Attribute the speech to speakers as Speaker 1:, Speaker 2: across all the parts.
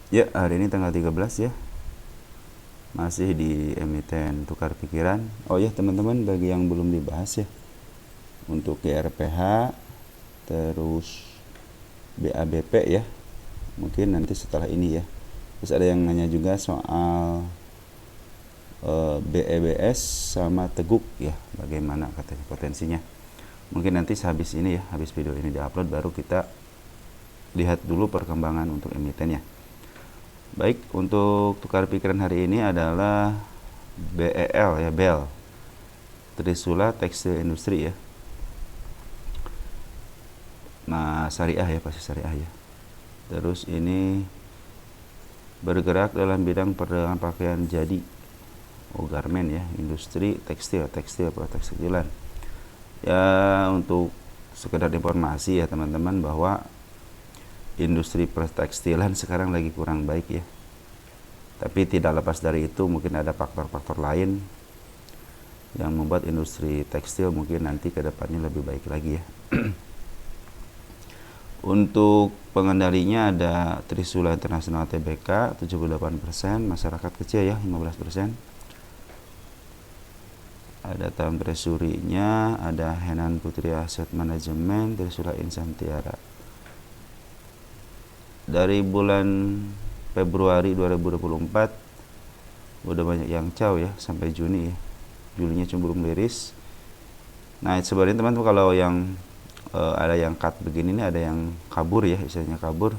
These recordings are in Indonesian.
Speaker 1: Ya, hari ini tanggal 13 ya. Masih di emiten tukar pikiran. Oh ya, teman-teman, bagi yang belum dibahas ya. Untuk GRPH, terus BABP ya. Mungkin nanti setelah ini ya. Terus ada yang nanya juga soal BEBS sama Teguk ya. Bagaimana katanya potensinya. Mungkin nanti sehabis ini ya, habis video ini diupload baru kita lihat dulu perkembangan untuk emiten ya. Baik, untuk tukar pikiran hari ini adalah BEL ya, BEL. Trisula Tekstil Industri ya. Nah, syariah ya, pasti syariah ya. Terus ini bergerak dalam bidang perdagangan pakaian jadi. Oh, garmen ya, industri tekstil atau tekstilan. Ya, untuk sekedar informasi ya teman-teman bahwa industri pertekstilan sekarang lagi kurang baik ya. Tapi tidak lepas dari itu mungkin ada faktor-faktor lain yang membuat industri tekstil mungkin nanti ke depannya lebih baik lagi ya. Untuk pengendalinya ada Trisula International Tbk 78%, masyarakat kecil ya 15%. Ada Tahun Treasury-nya, ada Henan Putri Asset Management, Trisula Insantiara. Dari bulan Februari 2024 udah banyak yang caw ya sampai Juni ya. Julinya cenderung liris. Nah, sebenarnya teman-teman kalau yang ada yang cut begini nih, ada yang kabur ya, istilahnya kabur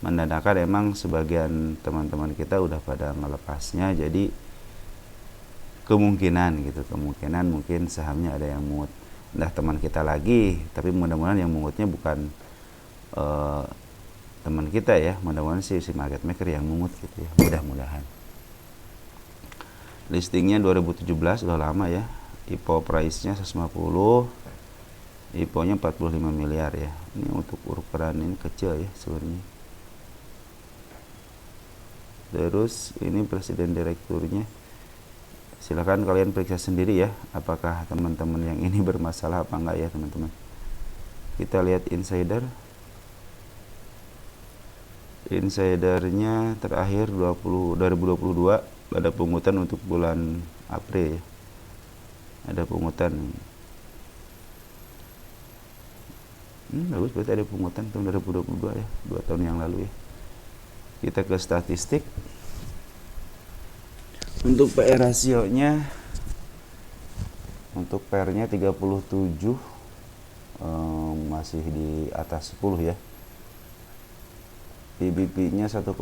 Speaker 1: menandakan emang sebagian teman-teman kita udah pada melepasnya. Jadi kemungkinan mungkin sahamnya ada yang mungut. Nah, teman kita lagi, tapi mudah-mudahan yang mungutnya bukan teman kita ya, mudah-mudahan si market maker yang mungut gitu ya, mudah-mudahan. Listingnya 2017, udah lama ya. IPO price-nya 150, IPO-nya 45 miliar ya. Ini untuk ukuran ini kecil ya sebenarnya. Terus ini presiden direkturnya. Silahkan kalian periksa sendiri ya, apakah teman-teman yang ini bermasalah apa enggak ya teman-teman. Kita lihat insidernya terakhir 2022 ada pungutan untuk bulan April ya. Ada pungutan. Bagus, berarti ada pungutan tahun 2022 ya, 2 tahun yang lalu ya. Kita ke statistik. Untuk PE rasionya, untuk PER-nya 37, masih di atas 10 ya. PBP-nya 1,8,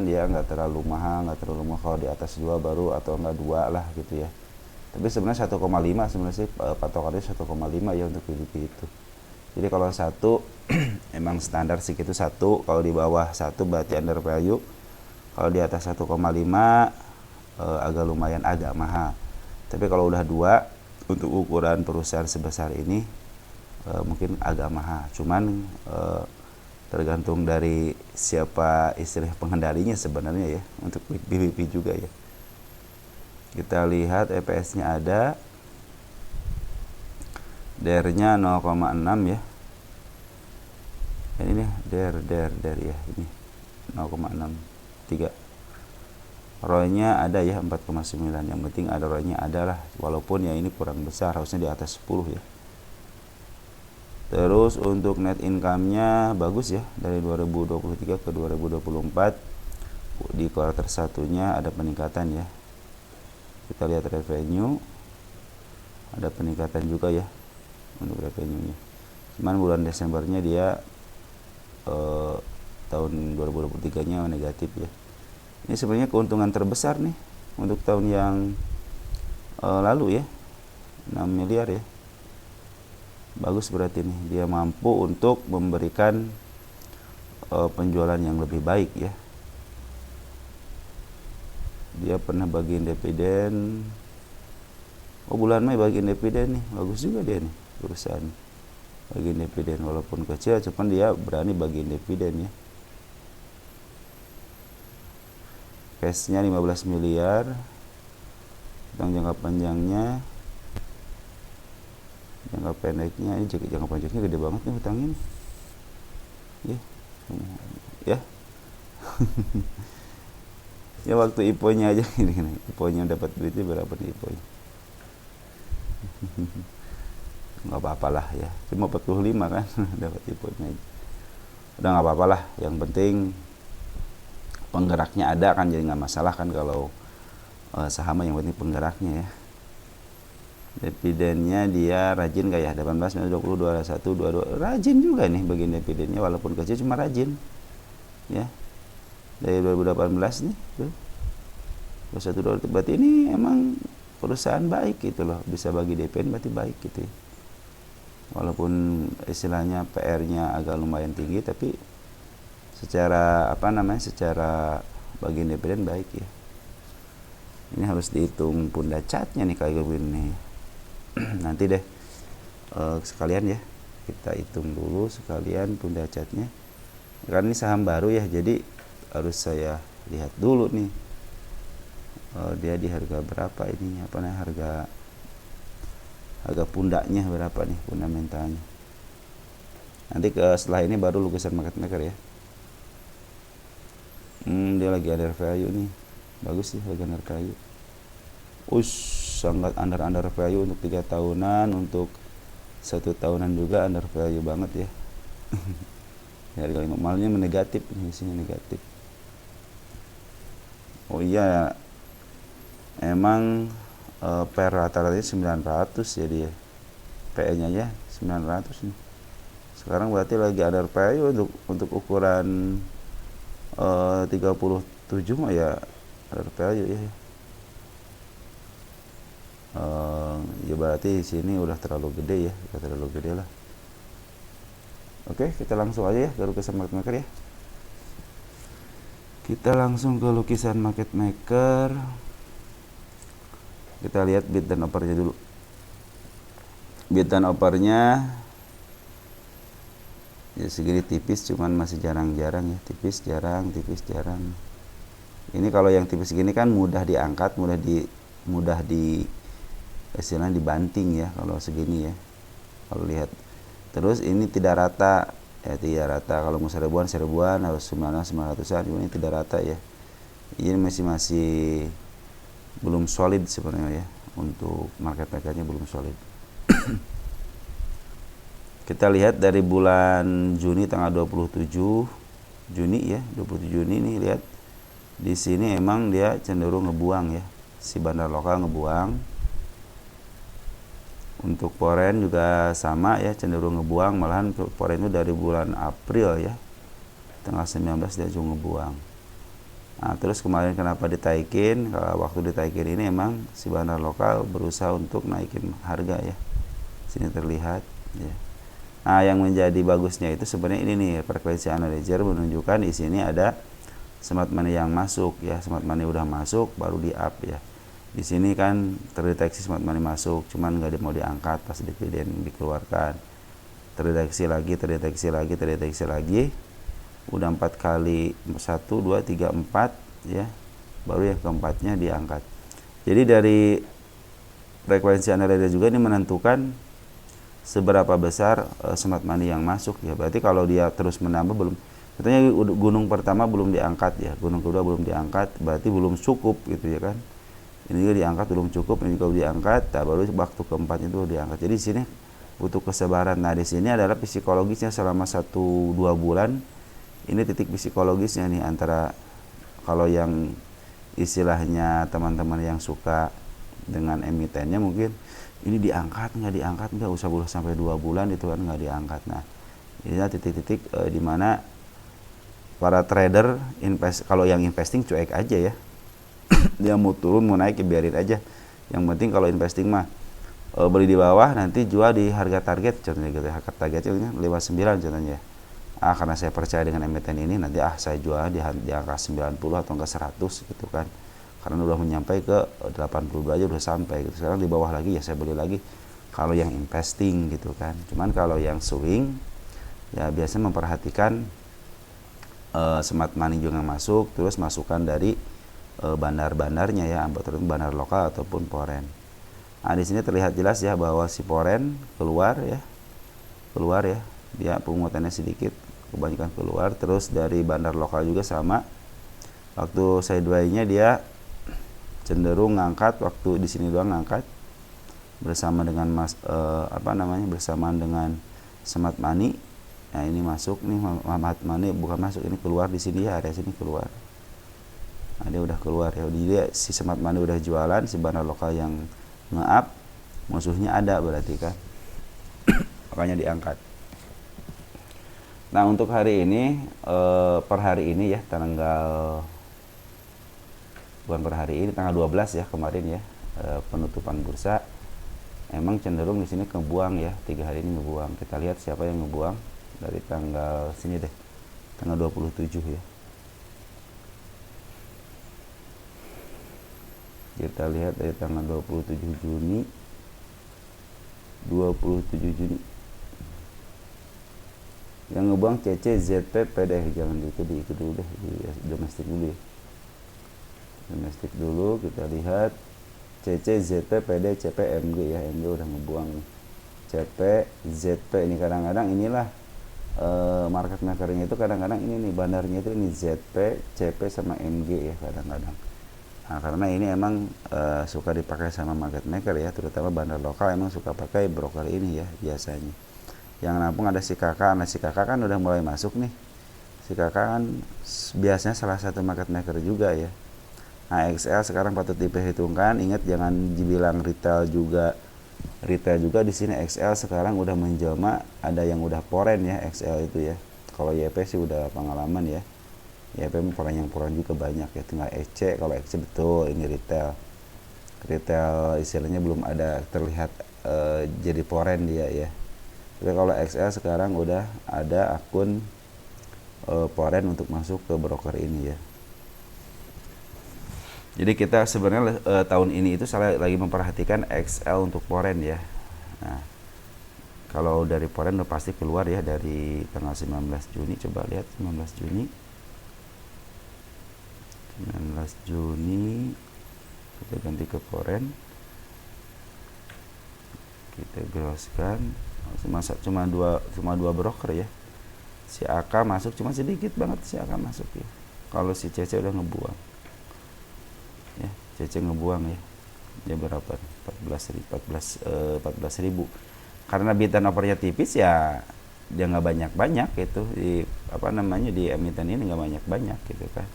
Speaker 1: dia nggak terlalu mahal kalau di atas 2 baru, atau enggak 2 lah gitu ya. Tapi sebenarnya 1,5 sebenarnya sih patokannya 1,5 ya untuk PBP itu. Jadi kalau 1 emang standar sih itu 1, kalau di bawah 1 berarti under value. Kalau di atas 1,5 agak lumayan agak mahal. Tapi kalau udah 2 untuk ukuran perusahaan sebesar ini mungkin agak mahal. Cuman tergantung dari siapa istilah pengendalinya sebenarnya ya, untuk BBP juga ya. Kita lihat EPS-nya ada, DER-nya 0,6 ya. Ini DER ya, ini 0,63. ROE-nya ada ya 4,9. Yang penting ada ROE-nya adalah, walaupun ya ini kurang besar, harusnya di atas 10 ya. Terus untuk net income-nya bagus ya, dari 2023 ke 2024. Di kuartal 1-nya ada peningkatan ya. Kita lihat revenue, ada peningkatan juga ya untuk revenue-nya. Cuman bulan Desembernya dia tahun 2023-nya negatif ya. Ini sebenarnya keuntungan terbesar nih untuk tahun yang lalu ya, 6 miliar ya. Bagus berarti nih, dia mampu untuk memberikan penjualan yang lebih baik ya. Dia pernah bagiin dividen. Oh, bulan Mei bagiin dividen nih, bagus juga dia nih perusahaan. Bagiin dividen walaupun kecil, cuman dia berani bagiin dividen ya. Cashnya 15 miliar. Utang jangka panjangnya, jangka pendeknya, ini jangka panjangnya gede banget nih utangnya nih. Ya. Ya waktu IPO-nya aja ini, IPO-nya dapat duitnya berapa nih IPO-nya? Nggak apa-apa lah ya, cuma 45 kan dapat IPO-nya aja. Udah nggak apa-apa lah, yang penting penggeraknya ada kan, jadi nggak masalah kan kalau saham yang penting penggeraknya ya. Dividennya dia rajin gak ya, 18, 20, 21, 22, rajin juga nih bagian dividennya walaupun kecil cuma rajin ya. Dari 2018 nih 21, 22, berarti ini emang perusahaan baik gitu loh, bisa bagi dividen berarti baik gitu ya. Walaupun istilahnya PR-nya agak lumayan tinggi, tapi secara secara bagian dividen baik ya. Ini harus dihitung punda catnya nih kayak gini. Nanti deh sekalian ya kita hitung dulu sekalian punda catnya, karena ini saham baru ya, jadi harus saya lihat dulu nih dia di harga berapa ini, harga pundaknya berapa nih, fundamentalnya. Nanti setelah ini baru lukisan market maker ya. Dia lagi under value nih, bagus sih harga under value. Sangat under value untuk 3 tahunan, untuk 1 tahunan juga under value banget ya. Harga normalnya negatif, isinya negatif. Oh iya, emang per rata-ratanya 900 ya dia, PE-nya ya 900 nih. Sekarang berarti lagi under value untuk ukuran 37 mah ya under value ya. Ya berarti sini udah terlalu gede ya, lah. Oke, kita langsung aja ya ke lukisan market maker ya. Kita langsung ke lukisan market maker. Kita lihat bid dan offernya dulu. Bid dan offernya ya segini tipis, cuman masih jarang-jarang ya, tipis jarang. Ini kalau yang tipis gini kan mudah diangkat, mudah di istilahnya dibanting ya kalau segini ya. Kalau lihat terus ini tidak rata ya, tidak rata. Kalau mau seribuan harus 900-an, ini tidak rata ya. Ini masih belum solid sebenarnya ya, untuk market makernya belum solid. Kita lihat dari bulan Juni tanggal 27 Juni ya, 27 Juni nih, lihat di sini emang dia cenderung ngebuang ya, si bandar lokal ngebuang. Untuk foreign juga sama ya, cenderung ngebuang, malahan foreign itu dari bulan April ya, tanggal 19 dia juga ngebuang. Nah terus kemarin kenapa ditaikin? Kalau waktu ditaikin ini emang si bandar lokal berusaha untuk naikin harga ya, sini terlihat ya. Nah yang menjadi bagusnya itu sebenarnya ini nih, frekuensi analyzer menunjukkan di sini ada smart money yang masuk ya, smart money udah masuk baru di up ya. Di sini kan terdeteksi smart money masuk, cuman nggak mau diangkat pas dividen dikeluarkan. Terdeteksi lagi. Udah 4 kali, 1, 2, 3, 4 ya. Baru yang keempatnya diangkat. Jadi dari frekuensi analyzer juga ini menentukan seberapa besar smart money yang masuk ya. Berarti kalau dia terus menambah, belum, katanya gunung pertama belum diangkat ya, gunung kedua belum diangkat, berarti belum cukup gitu ya kan. Ini juga diangkat belum cukup, ini juga diangkat, nah baru waktu keempat itu diangkat. Jadi di sini butuh kesabaran. Nah di sini adalah psikologisnya selama 1-2 bulan. Ini titik psikologisnya nih, antara kalau yang istilahnya teman-teman yang suka dengan emitennya mungkin ini diangkat nggak usah sampai 2 bulan itu kan nggak diangkat. Nah ini titik-titik di mana para trader kalau yang investing cuek aja ya. Dia mau turun mau naik ya biarin aja. Yang penting kalau investing mah beli di bawah, nanti jual di harga target contohnya gitu. Harga targetnya 59 contohnya. Karena saya percaya dengan emiten ini, nanti saya jual di angka 90 atau angka 100 gitu kan. Karena udah menyampai ke 82 aja udah sampai gitu. Sekarang di bawah lagi ya saya beli lagi. Kalau yang investing gitu kan. Cuman kalau yang swing ya biasanya memperhatikan smart money juga masuk, terus masukan dari bandar-bandarnya ya, bandar lokal ataupun foreign. Nah di sini terlihat jelas ya bahwa si foreign keluar ya, dia pungutannya sedikit, kebanyakan keluar. Terus dari bandar lokal juga sama, Waktu sideway-nya dia cenderung ngangkat, waktu di sini doang ngangkat bersama dengan bersamaan dengan Smart Money. Nah ini masuk nih, Smart Money bukan masuk, ini keluar di sini ya, area sini keluar. Nah dia udah keluar ya, dia si Smart Money udah jualan, si bandar lokal yang nge-up, musuhnya ada berarti kan. Makanya diangkat. Nah untuk hari ini, per hari ini ya, tanggal bukan per hari ini, tanggal 12 ya kemarin ya, penutupan bursa emang cenderung di sini ngebuang ya, 3 hari ini ngebuang. Kita lihat siapa yang ngebuang dari tanggal sini deh, tanggal 27 ya. Kita lihat dari tanggal 27 Juni 27 Juni yang ngebuang CC ZP PD, jangan itu dulu deh, di domestik dulu ya. Domestik dulu kita lihat CC ZP PD CP MG ya, MG udah ngebuang CP ZP. Ini kadang-kadang inilah market makernya itu kadang-kadang ini nih, bandarnya itu ini ZP CP sama MG ya kadang-kadang. Nah karena ini emang suka dipakai sama market maker ya, terutama bandar lokal emang suka pakai broker ini ya biasanya. Yang nampung ada si kakak, nah si kakak kan udah mulai masuk nih. Si kakak kan biasanya salah satu market maker juga ya. Nah XL sekarang patut diperhitungkan, ingat jangan dibilang retail juga. Retail juga di sini XL sekarang udah menjelma, ada yang udah poren ya XL itu ya. Kalau YP sih udah pengalaman ya. YP poren yang poren juga banyak ya, tinggal EC. Kalau EC betul ini retail. Retail istilahnya belum ada terlihat jadi poren dia ya. Tapi kalau XL sekarang udah ada akun poren untuk masuk ke broker ini ya. Jadi kita sebenarnya tahun ini itu saya lagi memperhatikan XL untuk poren ya. Nah, kalau dari poren udah pasti keluar ya dari tanggal 19 Juni. Coba lihat 19 Juni. 19 Juni kita ganti ke poren. Kita browskan. Cuma dua broker ya. Si AK masuk cuma sedikit banget, si AK masuk ya. Kalau si CC udah ngebuang ya, CC ngebuang ya. Dia berapa? 14 ribu. Karena bid dan offernya tipis ya, dia nggak banyak gitu di di emiten ini, nggak banyak gitu kan.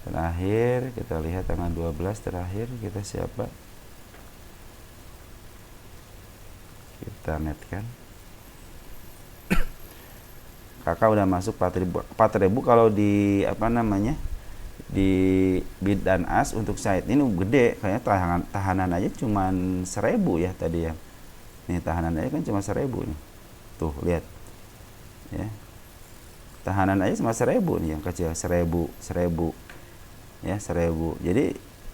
Speaker 1: Terakhir kita lihat tanggal 12 terakhir kita siapa? Kita net kan. Kakak udah masuk 4.000 kalau di di bid dan as untuk site ini gede, kayaknya tahanan aja cuman 1.000 ya tadi ya. Nih tahanan aja kan cuma 1.000 nih. Tuh lihat. Ya. Tahanan aja cuma 1.000 nih yang kecil, 1.000 ya 1.000. Jadi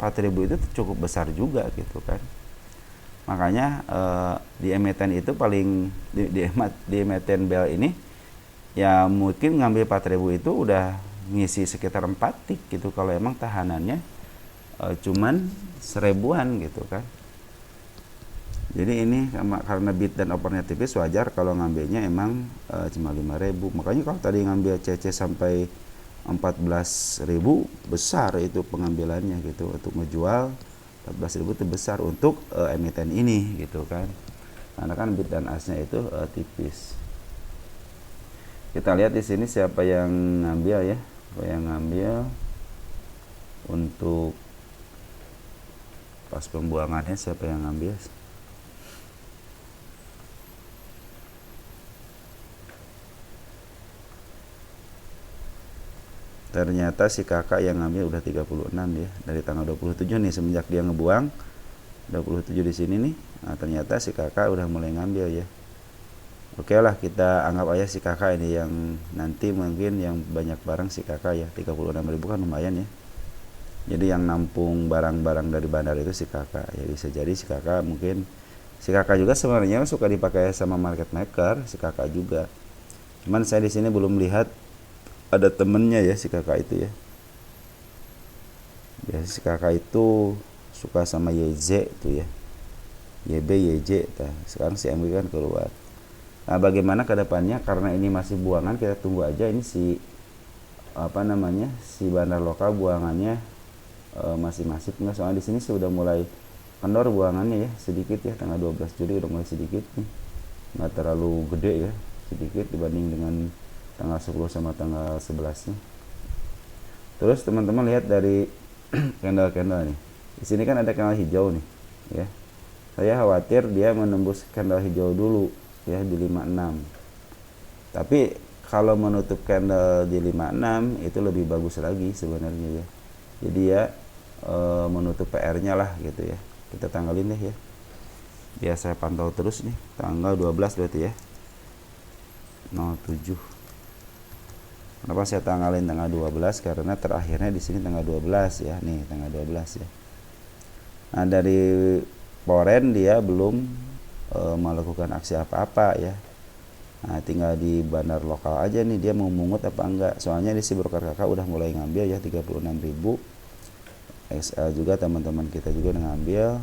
Speaker 1: 4.000 itu cukup besar juga gitu kan. Makanya di emiten itu paling di emiten bel ini ya mungkin ngambil 4.000 itu udah ngisi sekitar 4 tik gitu kalau emang tahanannya cuman 1.000-an gitu kan. Jadi ini karena bid dan offernya tipis, wajar kalau ngambilnya emang cuma 5.000. Makanya kalau tadi ngambil CC sampai 14.000 besar itu pengambilannya gitu, untuk menjual 14.000 itu besar untuk emiten ini gitu kan, karena kan bid dan asnya itu tipis. Kita lihat di sini siapa yang ngambil ya, siapa yang ngambil untuk pas pembuangannya, siapa yang ngambil. Ternyata si kakak yang ngambil udah 36 ya, dari tanggal 27 nih, semenjak dia ngebuang 27 di sini nih. Nah, ternyata si kakak udah mulai ngambil ya. Oke lah, kita anggap aja si kakak ini yang nanti mungkin yang banyak barang si kakak ya. 36.000 kan lumayan ya. Jadi yang nampung barang-barang dari bandar itu si kakak ya. Bisa jadi si kakak mungkin, si kakak juga sebenarnya suka dipakai sama market maker, si kakak juga. Cuman saya di sini belum lihat ada temennya ya si kakak itu ya. Biasa si kakak itu suka sama YZ itu ya, YB YJ. Sekarang si MG kan keluar. Nah bagaimana ke depannya, karena ini masih buangan, kita tunggu aja ini si apa namanya, si bandar lokal buangannya masih masif nggak, soalnya di sini sudah mulai kendor buangannya ya, sedikit ya, tanggal 12 Juli udah mulai sedikit nih, nggak terlalu gede ya, sedikit dibanding dengan tanggal 10 sama tanggal 11 nya. Terus teman-teman lihat dari candle-candle nih, di sini kan ada candle hijau nih ya, saya khawatir dia menembus candle hijau dulu ya di 56. Tapi kalau menutup candle di 56 itu lebih bagus lagi sebenarnya ya. Jadi ya menutup PR-nya lah gitu ya. Kita tanggalin deh ya. Biar saya pantau terus nih. Tanggal 12 berarti ya. 07. Kenapa saya tanggalin tanggal 12? Karena terakhirnya di sini tanggal 12 ya. Nih, tanggal 12 ya. Nah, dari Foreign dia belum melakukan aksi apa-apa ya. Nah, tinggal di bandar lokal aja nih dia mau mungut apa enggak. Soalnya di si broker kakak udah mulai ngambil ya 36.000. XL juga teman-teman kita juga udah ngambil.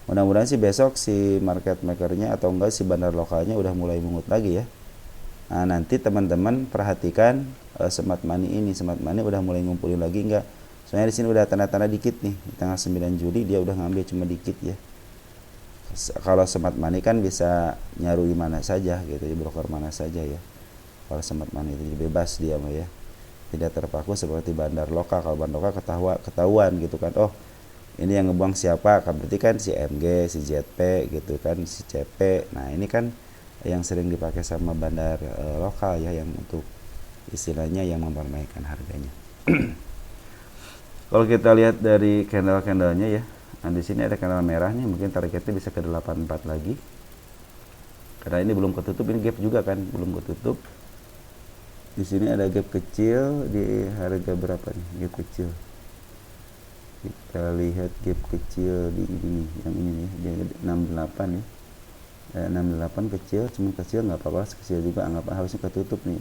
Speaker 1: Mudah-mudahan sih besok si market makernya atau enggak si bandar lokalnya udah mulai mungut lagi ya. Nah, nanti teman-teman perhatikan smart money ini. Smart money udah mulai ngumpulin lagi enggak. Soalnya di sini udah tanda-tanda dikit nih. Di tanggal 9 Juli dia udah ngambil cuma dikit ya. Kalau smart money kan bisa nyarui mana saja gitu ya, broker mana saja ya. Kalau smart money itu bebas dia mah ya, tidak terpaku seperti bandar lokal. Kalau bandar lokal ketahuan gitu kan, oh ini yang ngebuang siapa, kan berarti kan si MG, si ZP gitu kan, si CP. Nah ini kan yang sering dipakai sama bandar lokal ya, yang untuk istilahnya yang mempermainkan harganya. Kalau kita lihat dari candle-candlenya ya, nah di sini ada candle merahnya, mungkin targetnya bisa ke 84 lagi. Karena ini belum ketutup, ini gap juga kan, belum ketutup. Di sini ada gap kecil di harga berapa nih? Gap kecil. Kita lihat gap kecil di ini, yang ini nih, dia 68 nih. 68 kecil, cuma kecil nggak apa-apa, kecil juga anggap harusnya ketutup nih.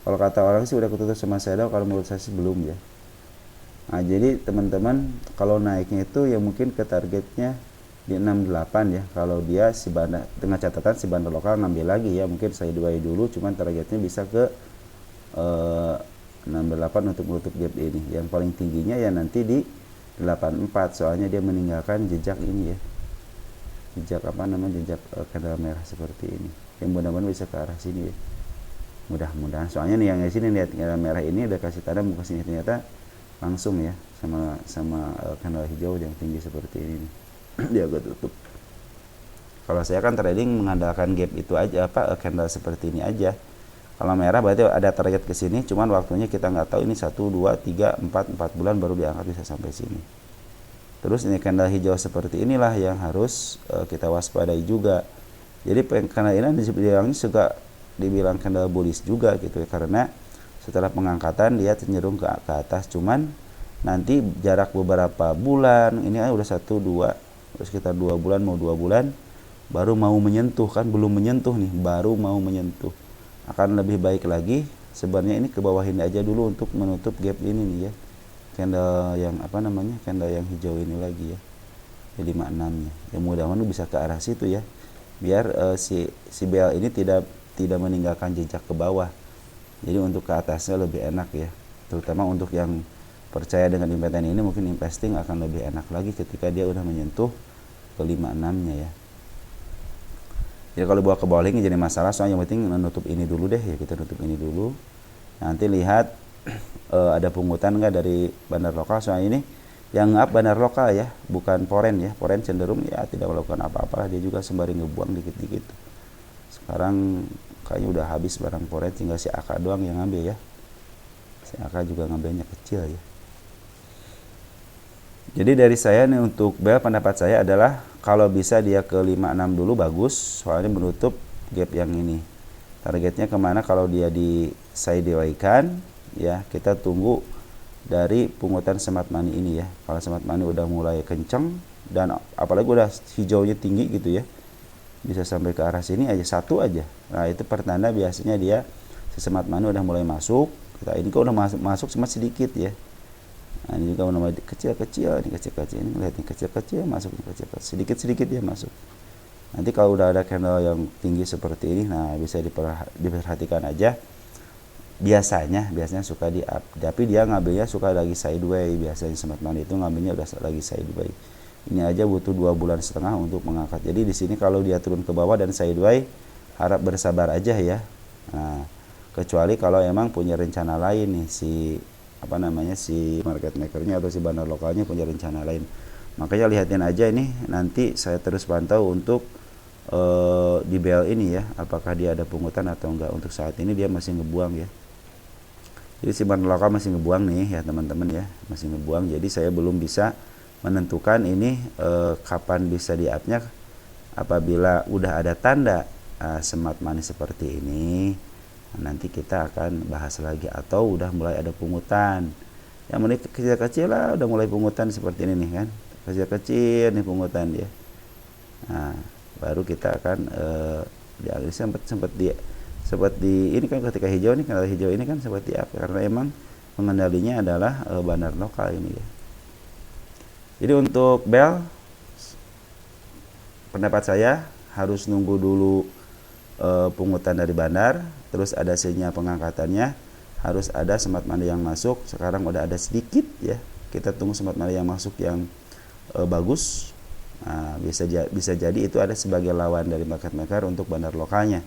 Speaker 1: Kalau kata orang sih udah ketutup sama shadow, kalau menurut saya sih belum ya. Nah, jadi teman-teman kalau naiknya itu ya mungkin ke targetnya di 68 ya. Kalau dia si bandar, dengan catatan si bandar lokal ngambil lagi ya, mungkin saya duai dulu, cuman targetnya bisa ke 68 untuk menutup gap ini. Yang paling tingginya ya nanti di 84, soalnya dia meninggalkan jejak ini ya. Jejak apa namanya, jejak candle merah seperti ini. Yang mudah-mudahan bisa ke arah sini ya. Mudah-mudahan. Soalnya nih yang di sini lihat candle merah ini udah kasih tanda muka sini, ternyata langsung ya sama candle hijau yang tinggi seperti ini nih. Dia agak tutup. Kalau saya kan trading mengandalkan gap itu aja, apa candle seperti ini aja. Kalau merah berarti ada target ke sini, cuman waktunya kita nggak tahu ini 1 2 3 4 bulan baru diangkat bisa sampai sini. Terus ini candle hijau seperti inilah yang harus kita waspadai juga. Jadi candle ini suka dibilang candle bullish juga gitu ya, karena setelah pengangkatan dia cenderung ke atas, cuman nanti jarak beberapa bulan ini udah 1 2 terus sekitar 2 bulan mau 2 bulan baru mau menyentuh, kan belum menyentuh nih, baru mau menyentuh. Akan lebih baik lagi sebenarnya ini ke bawahin aja dulu untuk menutup gap ini nih ya, candle yang apa namanya, candle yang hijau ini lagi ya, di 56 nya ya. Mudah-mudahan bisa ke arah situ ya, biar si BL ini tidak meninggalkan jejak ke bawah. Jadi untuk ke atasnya lebih enak ya, terutama untuk yang percaya dengan investasi ini, mungkin investing akan lebih enak lagi ketika dia udah menyentuh ke 56 nya ya. Ya kalau bawa ke bawah lagi jadi masalah, soalnya yang penting menutup ini dulu deh ya, kita tutup ini dulu. Nanti lihat ada pungutan nggak dari bandar lokal, soalnya ini yang up bandar lokal ya, bukan foreign ya. Foreign cenderung ya tidak melakukan apa-apa, dia juga sembari ngebuang dikit-dikit. Sekarang kayaknya udah habis barang foreign, tinggal si AK doang yang ngambil ya. Si AK juga ngambilnya kecil ya. Jadi dari saya nih untuk BEL, pendapat saya adalah kalau bisa dia ke 56 dulu bagus, soalnya menutup gap yang ini. Targetnya kemana kalau dia di sideways-kan ya, kita tunggu dari pungutan smart money ini ya. Kalau smart money udah mulai kenceng dan apalagi udah hijaunya tinggi gitu ya, bisa sampai ke arah sini aja, satu aja. Nah itu pertanda biasanya dia si smart money udah mulai masuk. Kita ini kok udah masuk cuma sedikit ya. Nah ini juga udah kecil-kecil, ini kecil-kecil, ini lihat nih kecil-kecil masuk, kecil-kecil, sedikit-sedikit dia masuk. Nanti kalau udah ada candle yang tinggi seperti ini, nah bisa diperhatikan aja biasanya suka di up, tapi dia ngambilnya suka lagi sideways. Biasanya smart money itu ngambilnya udah lagi sideways. Ini aja butuh 2,5 bulan untuk mengangkat. Jadi di sini kalau dia turun ke bawah dan sideways, harap bersabar aja ya. Nah, kecuali kalau emang punya rencana lain nih si si market makernya atau si bandar lokalnya punya rencana lain. Makanya lihatin aja ini, nanti saya terus pantau untuk di BL ini ya, apakah dia ada pungutan atau enggak. Untuk saat ini dia masih ngebuang ya. Jadi si bandar lokal masih ngebuang nih ya teman-teman ya, masih ngebuang. Jadi saya belum bisa menentukan ini kapan bisa di up-nya. Apabila udah ada tanda smart money seperti ini, nanti kita akan bahas lagi. Atau udah mulai ada pungutan, yang menit kecil-kecil lah, udah mulai pungutan seperti ini nih kan, kecil-kecil nih pungutan dia. Nah, baru kita akan sempat di ini kan, ketika hijau nih, kalau hijau ini kan sempat di up karena emang pengendalinya adalah bandar lokal ini ya. Jadi untuk bel, pendapat saya harus nunggu dulu pungutan dari bandar, terus ada sinyal pengangkatannya, harus ada smart money yang masuk. Sekarang udah ada sedikit ya, kita tunggu smart money yang masuk yang bagus. Nah, bisa jadi itu ada sebagai lawan dari market maker untuk bandar lokalnya.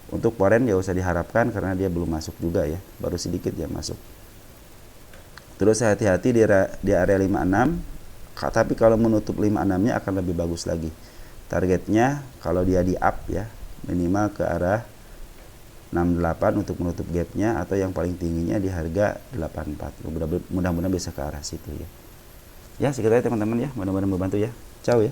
Speaker 1: Untuk foreign ya usah diharapkan karena dia belum masuk juga ya, baru sedikit ya masuk. Terus hati-hati di area 56. Tapi kalau menutup 56-nya akan lebih bagus lagi. Targetnya kalau dia di up ya, minimal ke arah 68 untuk menutup gapnya, atau yang paling tingginya di harga 84. Mudah-mudahan bisa ke arah situ ya. Ya sekitar teman-teman ya, mudah-mudahan membantu ya. Ciao ya.